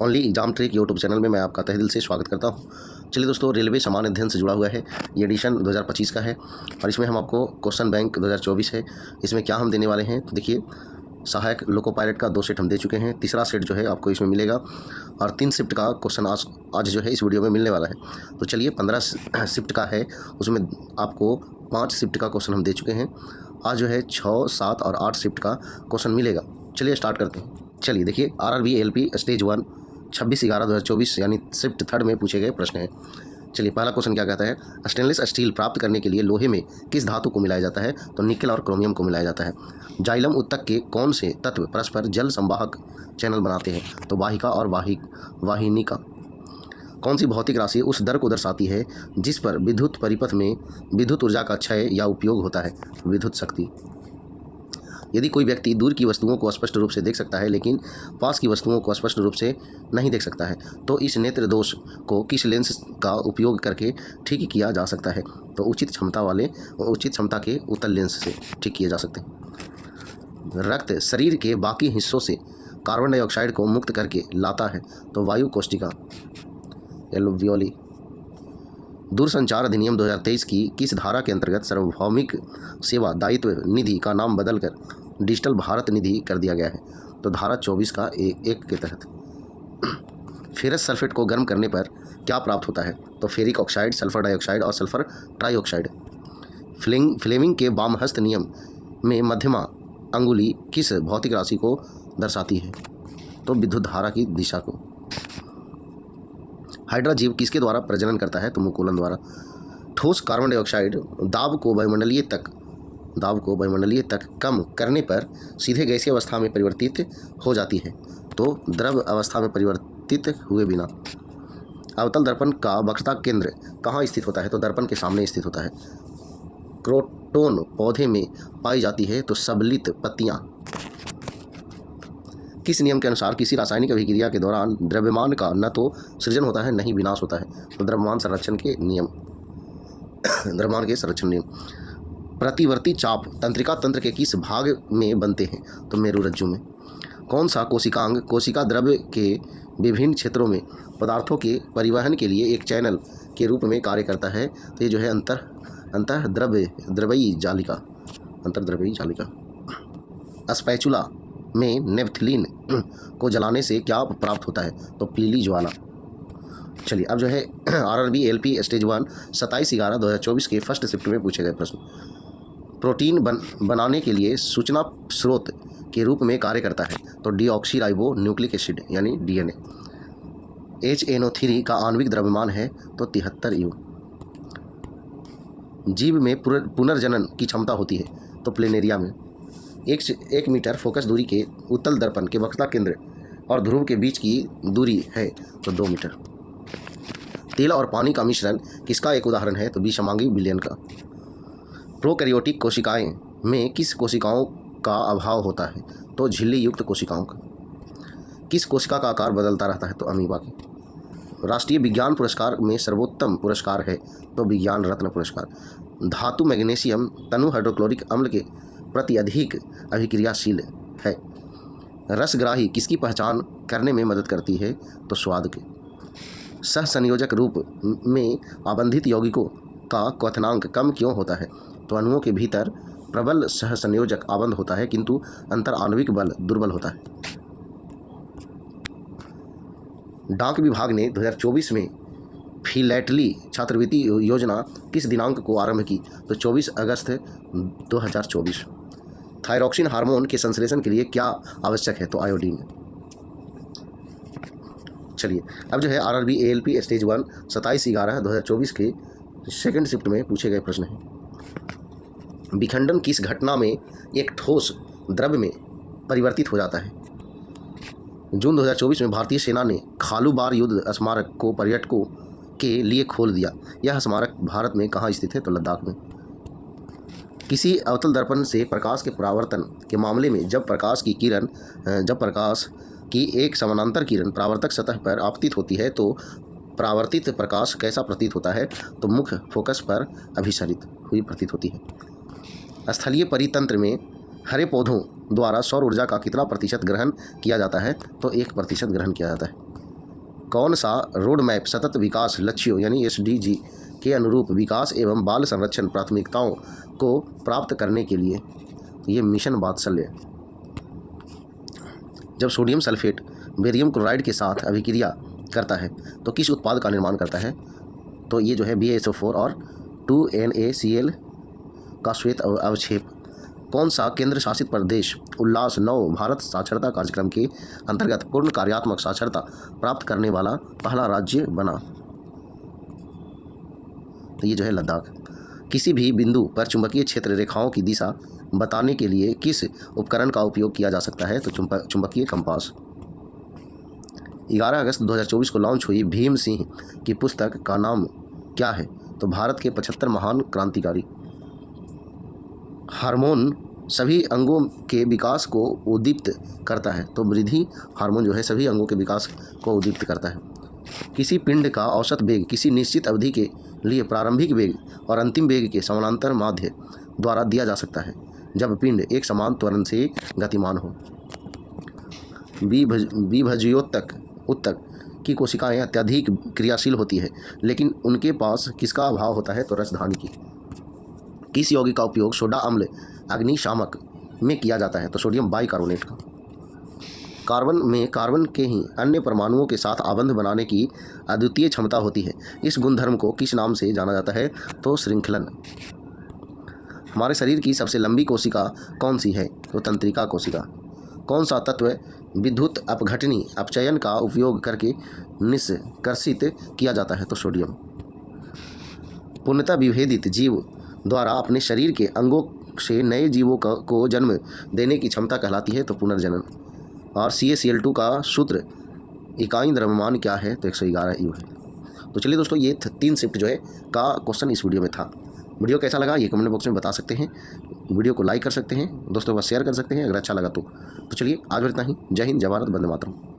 Only exam trick YouTube channel में मैं आपका तहे दिल से स्वागत करता हूं। चलिए दोस्तों, रेलवे सामान्य अध्ययन से जुड़ा हुआ है। ये एडिशन 2025 का है और इसमें हम आपको क्वेश्चन बैंक 2024 है। इसमें क्या हम देने वाले हैं तो देखिए, सहायक लोको पायलट का 2 सेट हम दे चुके हैं। तीसरा सेट जो है आपको इसमें मिलेगा और 3 शिफ्ट का क्वेश्चन आज जो है इस वीडियो में मिलने वाला है। तो चलिए, 15 शिफ्ट का है, उसमें आपको 5 शिफ्ट का क्वेश्चन हम दे चुके हैं। आज जो है 6, 7 और 8 शिफ्ट का क्वेश्चन मिलेगा। चलिए स्टार्ट करते हैं। चलिए देखिए, RRB LP स्टेज 1 26/11/2024 यानी शिफ्ट 3 में पूछे गए प्रश्न है। चलिए, पहला क्वेश्चन क्या कहता है, स्टेनलेस स्टील प्राप्त करने के लिए लोहे में किस धातु को मिलाया जाता है? तो निकेल और क्रोमियम को मिलाया जाता है। जाइलम उत्तक के कौन से तत्व परस्पर जल संवाहक चैनल बनाते हैं? तो वाहिका और वाहिनिका। कौन सी भौतिक राशि उस दर को दर्शाती है जिस पर विद्युत परिपथ में विद्युत ऊर्जा का क्षय या उपयोग होता है? विद्युत शक्ति। यदि कोई व्यक्ति दूर की वस्तुओं को स्पष्ट रूप से देख सकता है लेकिन पास की वस्तुओं को स्पष्ट रूप से नहीं देख सकता है, तो इस नेत्र दोष को किस लेंस का उपयोग करके ठीक किया जा सकता है? तो उचित क्षमता के उत्तल लेंस से ठीक किए जा सकते हैं। रक्त शरीर के बाकी हिस्सों से कार्बन डाइऑक्साइड को मुक्त करके लाता है, तो वायु कोशिका एल्वियोली। दूरसंचार अधिनियम 2023 की किस धारा के अंतर्गत सार्वभौमिक सेवा दायित्व निधि का नाम बदलकर डिजिटल भारत निधि कर दिया गया है? तो धारा 24 का 1 के तहत। फेरस सल्फेट को गर्म करने पर क्या प्राप्त होता है? तो फेरिक ऑक्साइड, सल्फर डाइऑक्साइड और सल्फर ट्राइऑक्साइड। फ्लेमिंग के वामहस्त नियम में मध्यमा अंगुली किस भौतिक राशि को दर्शाती है? तो विद्युत धारा की दिशा को। हाइड्रा जीव किसके द्वारा प्रजनन करता है? तो मुकुलन द्वारा। ठोस कार्बन डाइऑक्साइड दाब को वायुमंडलीय तक कम करने पर सीधे गैसीय अवस्था में परिवर्तित हो जाती है, तो द्रव अवस्था में परिवर्तित हुए बिना। अवतल दर्पण का वक्रता केंद्र कहाँ स्थित होता है? तो दर्पण के सामने स्थित होता है। क्रोटोन पौधे में पाई जाती है, तो सबलित पत्तियाँ। किस नियम के अनुसार किसी रासायनिक अभिक्रिया के दौरान द्रव्यमान का न तो सृजन होता है न ही विनाश होता है? तो द्रव्यमान के संरक्षण नियम। प्रतिवर्ती चाप तंत्रिका तंत्र के किस भाग में बनते हैं? तो मेरुरज्जु में। कौन सा कोशिकांग कोशिका द्रव्य के विभिन्न क्षेत्रों में पदार्थों के परिवहन के लिए एक चैनल के रूप में कार्य करता है? तो ये जो है अंतर्द्रव्यी जालिका। स्पैचुला में नेफ्थलीन को जलाने से क्या प्राप्त होता है? तो पीली ज्वाला। चलिए, अब जो है RRB LP स्टेज 1 27/11/2024 के फर्स्ट शिफ्ट में पूछे गए प्रश्न। प्रोटीन बनाने के लिए सूचना स्रोत के रूप में कार्य करता है? तो डीऑक्सी राइबो न्यूक्लिक एसिड यानी DNA। HNO3 का आणविक द्रव्यमान है? तो 73 U। जीव में पुनर्जनन की क्षमता होती है? तो प्लेनेरिया में। 1 मीटर फोकस दूरी के उत्तल दर्पण के वक्रता केंद्र और ध्रुव के बीच की दूरी है? तो 2 मीटर। तेल और पानी का मिश्रण किसका एक उदाहरण है? तो विषमांगी विलयन का। प्रोकैरियोटिक कोशिकाएं में किस कोशिकाओं का अभाव होता है? तो झिल्ली युक्त कोशिकाओं का। किस कोशिका का आकार बदलता रहता है? तो अमीबा की। राष्ट्रीय विज्ञान पुरस्कार में सर्वोत्तम पुरस्कार है? तो विज्ञान रत्न पुरस्कार। धातु मैग्नीशियम तनु हाइड्रोक्लोरिक अम्ल के प्रति अधिक अभिक्रियाशील है। रसग्राही किसकी पहचान करने में मदद करती है? तो स्वाद के। सहसंयोजक रूप में आबंधित यौगिकों का क्वथनांक कम क्यों होता है? तो अणुओं के भीतर प्रबल सहसंयोजक आबंध होता है किंतु अंतर आणविक बल दुर्बल होता है। डाक विभाग ने 2024 में फिलैटली छात्रवृत्ति योजना किस दिनांक को आरंभ की? तो 24 अगस्त 2024। थायरॉक्सिन हार्मोन के संश्लेषण के लिए क्या आवश्यक है? तो आयोडीन। चलिए, अब जो है RRB ALP स्टेज 1 27/11/2024 के सेकंड शिफ्ट में पूछे गए प्रश्न हैं। विखंडन किस घटना में एक ठोस द्रव्य में परिवर्तित हो जाता है? जून 2024 में भारतीय सेना ने खालूबार युद्ध स्मारक को पर्यटकों के लिए खोल दिया। यह स्मारक भारत में कहाँ स्थित है? तो लद्दाख में। किसी अवतल दर्पण से प्रकाश के परावर्तन के मामले में जब प्रकाश की एक समानांतर किरण परावर्तक सतह पर आपतित होती है तो परावर्तित प्रकाश कैसा प्रतीत होता है? तो मुख्य फोकस पर अभिसरित हुई प्रतीत होती है। स्थलीय परितंत्र में हरे पौधों द्वारा सौर ऊर्जा का कितना प्रतिशत ग्रहण किया जाता है? तो 1% ग्रहण किया जाता है। कौन सा रोड मैप सतत विकास लक्ष्यों यानी SDG के अनुरूप विकास एवं बाल संरक्षण प्राथमिकताओं को प्राप्त करने के लिए, ये मिशन वात्सल्य। जब सोडियम सल्फेट बेरियम क्लोराइड के साथ अभिक्रिया करता है तो किस उत्पाद का निर्माण करता है? तो ये जो है BaSO4 और 2NaCl का श्वेत अवक्षेप। कौन सा केंद्र शासित प्रदेश उल्लास 9 भारत साक्षरता कार्यक्रम के अंतर्गत पूर्ण कार्यात्मक साक्षरता प्राप्त करने वाला पहला राज्य बना? तो ये जो है लद्दाख। किसी भी बिंदु पर चुंबकीय क्षेत्र रेखाओं की दिशा बताने के लिए किस उपकरण का उपयोग किया जा सकता है? तो चुंबकीय कंपास। 11 अगस्त 2024 को लॉन्च हुई भीम सिंह की पुस्तक का नाम क्या है? तो भारत के 75 महान क्रांतिकारी। हार्मोन सभी अंगों के विकास को उद्दीप्त करता है, तो वृद्धि हार्मोन जो है सभी अंगों के विकास को उद्दीप्त करता है। किसी पिंड का औसत वेग किसी निश्चित अवधि के लिए प्रारंभिक वेग और अंतिम वेग के समानांतर माध्य द्वारा दिया जा सकता है जब पिंड एक समान त्वरण से गतिमान हो। विभज्योतक उत्तक की कोशिकाएं अत्यधिक क्रियाशील होती है, लेकिन उनके पास किसका अभाव होता है? तो रसधानी की। किस यौगिक का उपयोग सोडा अम्ल अग्निशामक में किया जाता है? तो सोडियम बाइकार्बोनेट का। कार्बन में कार्बन के ही अन्य परमाणुओं के साथ आबंध बनाने की अद्वितीय क्षमता होती है। इस गुणधर्म को किस नाम से जाना जाता है? तो श्रृंखलन। हमारे शरीर की सबसे लंबी कोशिका कौन सी है? तो तंत्रिका कोशिका। कौन सा तत्व विद्युत अपघटनी अपचयन का उपयोग करके निष्कर्षित किया जाता है? तो सोडियम। पूर्णतः विभेदित जीव द्वारा अपने शरीर के अंगों से नए जीवों को जन्म देने की क्षमता कहलाती है? तो पुनर्जनन। और CaCl2 का सूत्र इकाई द्रव्यमान क्या है? तो 111 U है। तो चलिए दोस्तों, ये 3 शिफ्ट जो है का क्वेश्चन इस वीडियो में था। वीडियो कैसा लगा ये कमेंट बॉक्स में बता सकते हैं। वीडियो को लाइक कर सकते हैं, दोस्तों को शेयर कर सकते हैं अगर अच्छा लगा तो। चलिए आज इतना ही। जय हिंद, जय भारत, वंदे मातरम।